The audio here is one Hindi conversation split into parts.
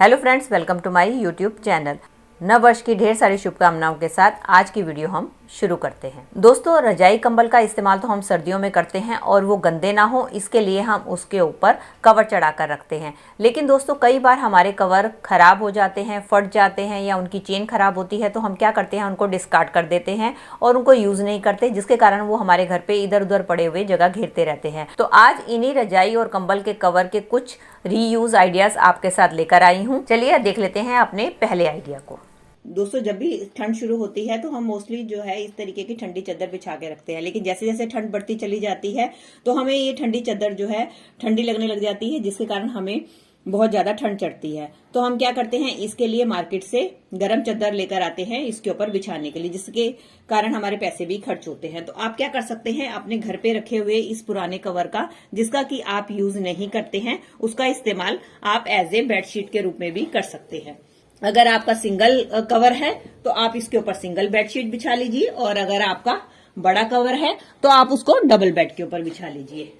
Hello friends, welcome to my YouTube channel. नव वर्ष की ढेर सारी शुभकामनाओं के साथ आज की वीडियो हम शुरू करते हैं। दोस्तों, रजाई कंबल का इस्तेमाल तो हम सर्दियों में करते हैं और वो गंदे ना हो इसके लिए हम उसके ऊपर कवर चढ़ा कर रखते हैं। लेकिन दोस्तों, कई बार हमारे कवर खराब हो जाते हैं, फट जाते हैं या उनकी चेन खराब होती है, तो हम क्या करते हैं, उनको डिस्कार्ड कर देते हैं और उनको यूज़ नहीं करते, जिसके कारण वो हमारे घर पे इधर उधर पड़े हुए जगह घेरते रहते हैं। तो आज इन्हीं रजाई और कंबल के कवर के कुछ रीयूज आइडियाज आपके साथ लेकर आई हूँ। चलिए देख लेते हैं अपने पहले आइडिया को। दोस्तों, जब भी ठंड शुरू होती है तो हम मोस्टली जो है इस तरीके की ठंडी चादर बिछा के रखते हैं, लेकिन जैसे जैसे ठंड बढ़ती चली जाती है तो हमें ये ठंडी चादर जो है ठंडी लगने लग जाती है, जिसके कारण हमें बहुत ज्यादा ठंड चढ़ती है। तो हम क्या करते हैं, इसके लिए मार्केट से गर्म चादर लेकर आते हैं इसके ऊपर बिछाने के लिए, जिसके कारण हमारे पैसे भी खर्च होते हैं। तो आप क्या कर सकते हैं, अपने घर पे रखे हुए इस पुराने कवर का, जिसका कि आप यूज नहीं करते हैं, उसका इस्तेमाल आप एज ए बेडशीट के रूप में भी कर सकते हैं। अगर आपका सिंगल कवर है तो आप इसके ऊपर सिंगल बेडशीट बिछा लीजिए, और अगर आपका बड़ा कवर है तो आप उसको डबल बेड के ऊपर बिछा लीजिए।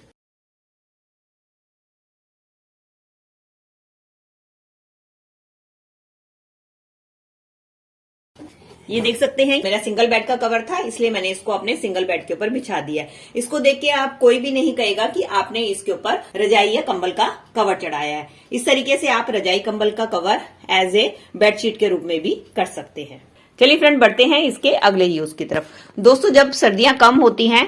ये देख सकते हैं, मेरा सिंगल बेड का कवर था, इसलिए मैंने इसको अपने सिंगल बेड के ऊपर बिछा दिया। इसको देख के आप कोई भी नहीं कहेगा कि आपने इसके ऊपर रजाई या कंबल का कवर चढ़ाया है। इस तरीके से आप रजाई कंबल का कवर एज ए बेडशीट के रूप में भी कर सकते हैं। चलिए फ्रेंड, बढ़ते हैं इसके अगले यूज की तरफ। दोस्तों, जब सर्दियां कम होती हैं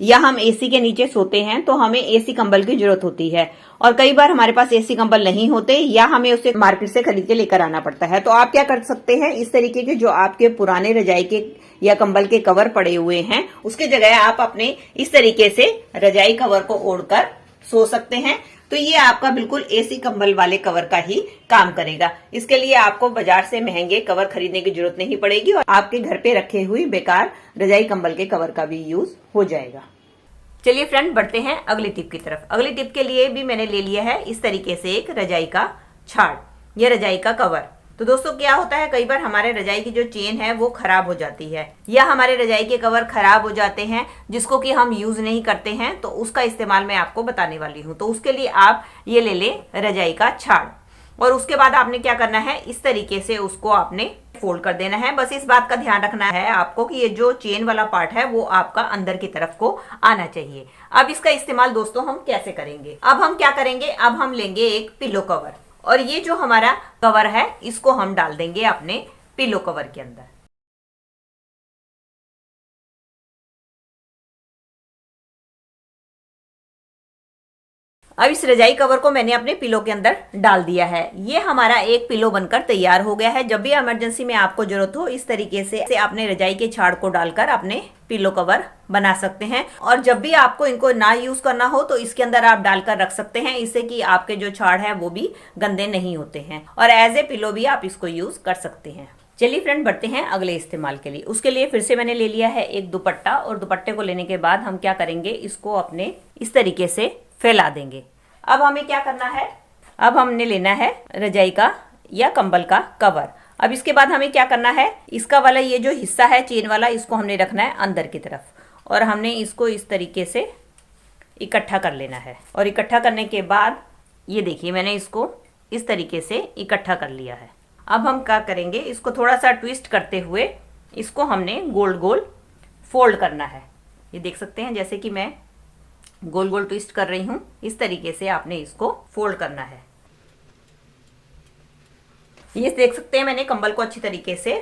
या हम एसी के नीचे सोते हैं तो हमें एसी कंबल की जरूरत होती है, और कई बार हमारे पास एसी कंबल नहीं होते या हमें उसे मार्केट से खरीद के लेकर आना पड़ता है। तो आप क्या कर सकते हैं, इस तरीके के जो आपके पुराने रजाई के या कंबल के कवर पड़े हुए हैं, उसके जगह आप अपने इस तरीके से रजाई कवर को ओढ़कर सो सकते हैं। तो ये आपका बिल्कुल एसी कंबल वाले कवर का ही काम करेगा। इसके लिए आपको बाजार से महंगे कवर खरीदने की जरूरत नहीं पड़ेगी और आपके घर पे रखे हुए बेकार रजाई कंबल के कवर का भी यूज हो जाएगा। चलिए फ्रेंड, बढ़ते हैं अगली टिप की तरफ। अगली टिप के लिए भी मैंने ले लिया है इस तरीके से एक रजाई का छाड़ या रजाई का कवर। तो दोस्तों, क्या होता है, कई बार हमारे रजाई की जो चेन है वो खराब हो जाती है या हमारे रजाई के कवर खराब हो जाते हैं, जिसको कि हम यूज नहीं करते हैं। तो उसका इस्तेमाल मैं आपको बताने वाली हूँ। तो उसके लिए आप ये ले लें रजाई का छाड़, और उसके बाद आपने क्या करना है, इस तरीके से उसको आपने फोल्ड कर देना है। बस इस बात का ध्यान रखना है आपको कि ये जो चेन वाला पार्ट है वो आपका अंदर की तरफ को आना चाहिए। अब इसका इस्तेमाल दोस्तों हम कैसे करेंगे, अब हम क्या करेंगे, अब हम लेंगे एक पिलो कवर, और ये जो हमारा कवर है इसको हम डाल देंगे अपने पिलो कवर के अंदर। अब इस रजाई कवर को मैंने अपने पिलो के अंदर डाल दिया है। ये हमारा एक पिलो बनकर तैयार हो गया है। जब भी इमरजेंसी में आपको जरूरत हो, इस तरीके से अपने रजाई के छाड़ को डालकर अपने पिलो कवर बना सकते हैं। और जब भी आपको इनको ना यूज करना हो तो इसके अंदर आप डालकर रख सकते हैं, इससे कि आपके जो छाड़ है वो भी गंदे नहीं होते हैं, और एज ए पिलो भी आप इसको यूज कर सकते हैं। चलिए फ्रेंड, बढ़ते हैं अगले इस्तेमाल के लिए। उसके लिए फिर से मैंने ले लिया है एक दुपट्टा, और दुपट्टे को लेने के बाद हम क्या करेंगे, इसको अपने इस तरीके से फैला देंगे। अब हमें क्या करना है, अब हमने लेना है रजाई का या कंबल का कवर। अब इसके बाद हमें क्या करना है, इसका वाला ये जो हिस्सा है चेन वाला, इसको हमने रखना है अंदर की तरफ, और हमने इसको इस तरीके से इकट्ठा कर लेना है। और इकट्ठा करने के बाद ये देखिए, मैंने इसको इस तरीके से इकट्ठा कर लिया है। अब हम क्या करेंगे, इसको थोड़ा सा ट्विस्ट करते हुए इसको हमने गोल गोल फोल्ड करना है। ये देख सकते हैं, जैसे कि मैं गोल गोल ट्विस्ट कर रही हूं, इस तरीके से आपने इसको फोल्ड करना है। ये देख सकते हैं, मैंने कंबल को अच्छी तरीके से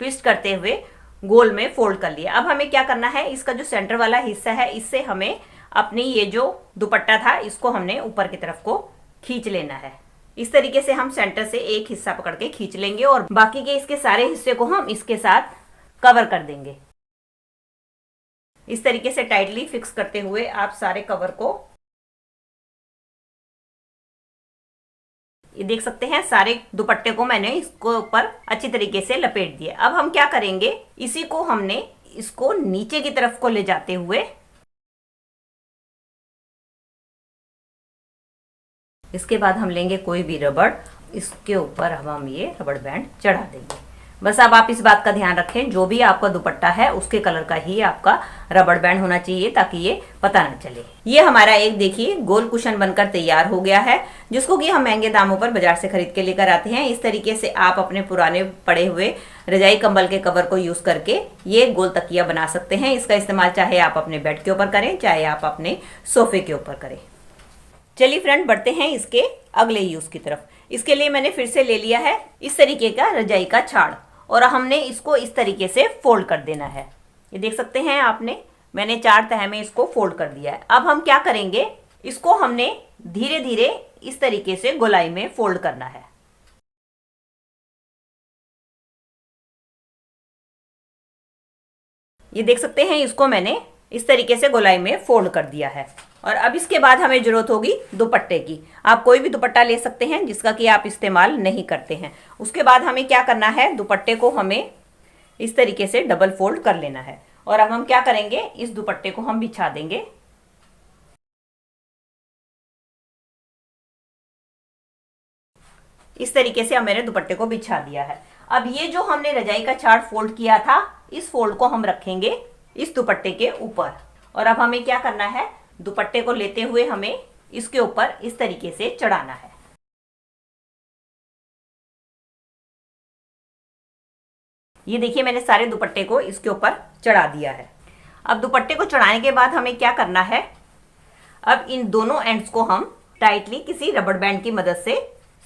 ट्विस्ट करते हुए गोल में फोल्ड कर लिया। अब हमें क्या करना है, इसका जो सेंटर वाला हिस्सा है, इससे हमें अपनी ये जो दुपट्टा था इसको हमने ऊपर की तरफ को खींच लेना है। इस तरीके से हम सेंटर से एक हिस्सा पकड़ के खींच लेंगे, और बाकी के इसके सारे हिस्से को हम इसके साथ कवर कर देंगे। इस तरीके से टाइटली फिक्स करते हुए आप सारे कवर को, ये देख सकते हैं, सारे दुपट्टे को मैंने इसको ऊपर अच्छी तरीके से लपेट दिया। अब हम क्या करेंगे, इसी को हमने इसको नीचे की तरफ को ले जाते हुए इसके बाद हम लेंगे कोई भी रबड़, इसके ऊपर हम ये रबड़ बैंड चढ़ा देंगे। बस अब आप इस बात का ध्यान रखें, जो भी आपका दुपट्टा है उसके कलर का ही आपका रबड़ बैंड होना चाहिए, ताकि ये पता ना चले। ये हमारा एक देखिए गोल कुशन बनकर तैयार हो गया है, जिसको कि हम महंगे दामों पर बाजार से खरीद के लेकर आते हैं। इस तरीके से आप अपने पुराने पड़े हुए रजाई कंबल के कवर को यूज करके ये गोल तकिया बना सकते हैं। इसका इस्तेमाल चाहे आप अपने बेड के ऊपर करें, चाहे आप अपने सोफे के ऊपर करें। चलिए फ्रेंड, बढ़ते हैं इसके अगले यूज की तरफ। इसके लिए मैंने फिर से ले लिया है इस तरीके का रजाई का छाड़, और हमने इसको इस तरीके से फोल्ड कर देना है। ये देख सकते हैं आपने, मैंने 4 तह में इसको फोल्ड कर दिया है। अब हम क्या करेंगे, इसको हमने धीरे धीरे इस तरीके से गोलाई में फोल्ड करना है। ये देख सकते हैं, इसको मैंने इस तरीके से गोलाई में फोल्ड कर दिया है। और अब इसके बाद हमें जरूरत होगी दुपट्टे की। आप कोई भी दुपट्टा ले सकते हैं जिसका कि आप इस्तेमाल नहीं करते हैं। उसके बाद हमें क्या करना है, दुपट्टे को हमें इस तरीके से डबल फोल्ड कर लेना है। और अब हम क्या करेंगे, इस दुपट्टे को हम बिछा देंगे। इस तरीके से अब मैंने दुपट्टे को बिछा दिया है। अब ये जो हमने रजाई का छाड़ फोल्ड किया था, इस फोल्ड को हम रखेंगे इस दुपट्टे के ऊपर। और अब हमें क्या करना है, दुपट्टे को लेते हुए हमें इसके ऊपर इस तरीके से चढ़ाना है। ये देखिए, मैंने सारे दुपट्टे को इसके ऊपर चढ़ा दिया है। अब दुपट्टे को चढ़ाने के बाद हमें क्या करना है, अब इन दोनों एंड्स को हम टाइटली किसी रबड़ बैंड की मदद से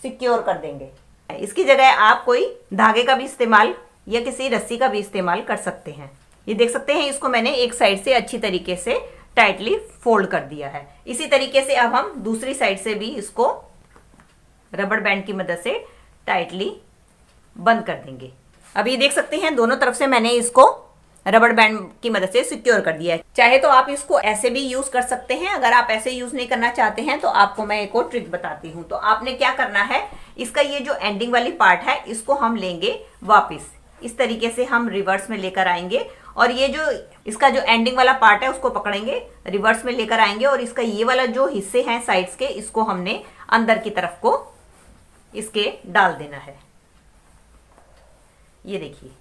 सिक्योर कर देंगे। इसकी जगह आप कोई धागे का भी इस्तेमाल या किसी रस्सी का भी इस्तेमाल कर सकते हैं। ये देख सकते हैं, इसको मैंने एक साइड से अच्छी तरीके से टाइटली फोल्ड कर दिया है। इसी तरीके से अब हम दूसरी साइड से भी इसको रबड़ बैंड की मदद से टाइटली बंद कर देंगे। अब ये देख सकते हैं, दोनों तरफ से मैंने इसको रबड़ बैंड की मदद से सिक्योर कर दिया है। चाहे तो आप इसको ऐसे भी यूज कर सकते हैं। अगर आप ऐसे यूज नहीं करना चाहते हैं तो आपको मैं एक और ट्रिक बताती हूँ। तो आपने क्या करना है, इसका ये जो एंडिंग वाली पार्ट है इसको हम लेंगे वापस, इस तरीके से हम रिवर्स में लेकर आएंगे। और ये जो इसका जो एंडिंग वाला पार्ट है उसको पकड़ेंगे, रिवर्स में लेकर आएंगे। और इसका ये वाला जो हिस्से हैं साइड्स के, इसको हमने अंदर की तरफ को इसके डाल देना है। ये देखिए,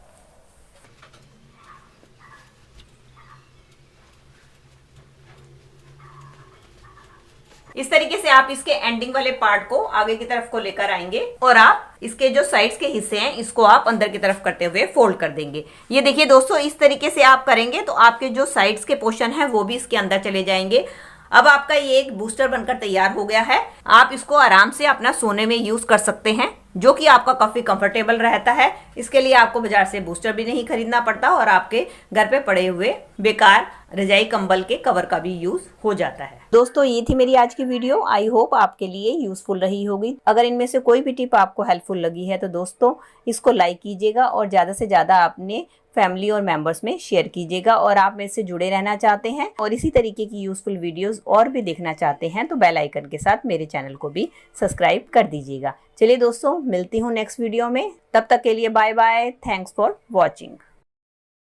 इस तरीके से आप इसके एंडिंग वाले पार्ट को आगे की तरफ को लेकर आएंगे और आप इसके जो साइड्स के हिस्से हैं इसको आप अंदर की तरफ करते हुए फोल्ड कर देंगे। ये देखिए दोस्तों, इस तरीके से आप करेंगे तो आपके जो साइड्स के पोर्शन है वो भी इसके अंदर चले जाएंगे। अब आपका ये एक बूस्टर बनकर तैयार हो गया है। आप इसको आराम से अपना सोने में यूज कर सकते हैं, जो कि आपका काफी कंफर्टेबल रहता है। इसके लिए आपको बाजार से बूस्टर भी नहीं खरीदना पड़ता और आपके घर पे पड़े हुए बेकार रजाई कंबल के कवर का भी यूज हो जाता है। दोस्तों, ये थी मेरी आज की वीडियो। आई होप आपके लिए यूजफुल रही होगी। अगर इनमें से कोई भी टिप आपको हेल्पफुल लगी है तो दोस्तों इसको लाइक कीजिएगा और ज्यादा से ज्यादा अपने फैमिली और मेंबर्स में शेयर कीजिएगा। और आप मेरे से जुड़े रहना चाहते हैं और इसी तरीके की यूजफुल वीडियोस और भी देखना चाहते हैं तो बेल आइकन के साथ मेरे चैनल को भी सब्सक्राइब कर दीजिएगा। चलिए दोस्तों, मिलती हूँ नेक्स्ट वीडियो में। तब तक के लिए bye bye. Thanks for watching.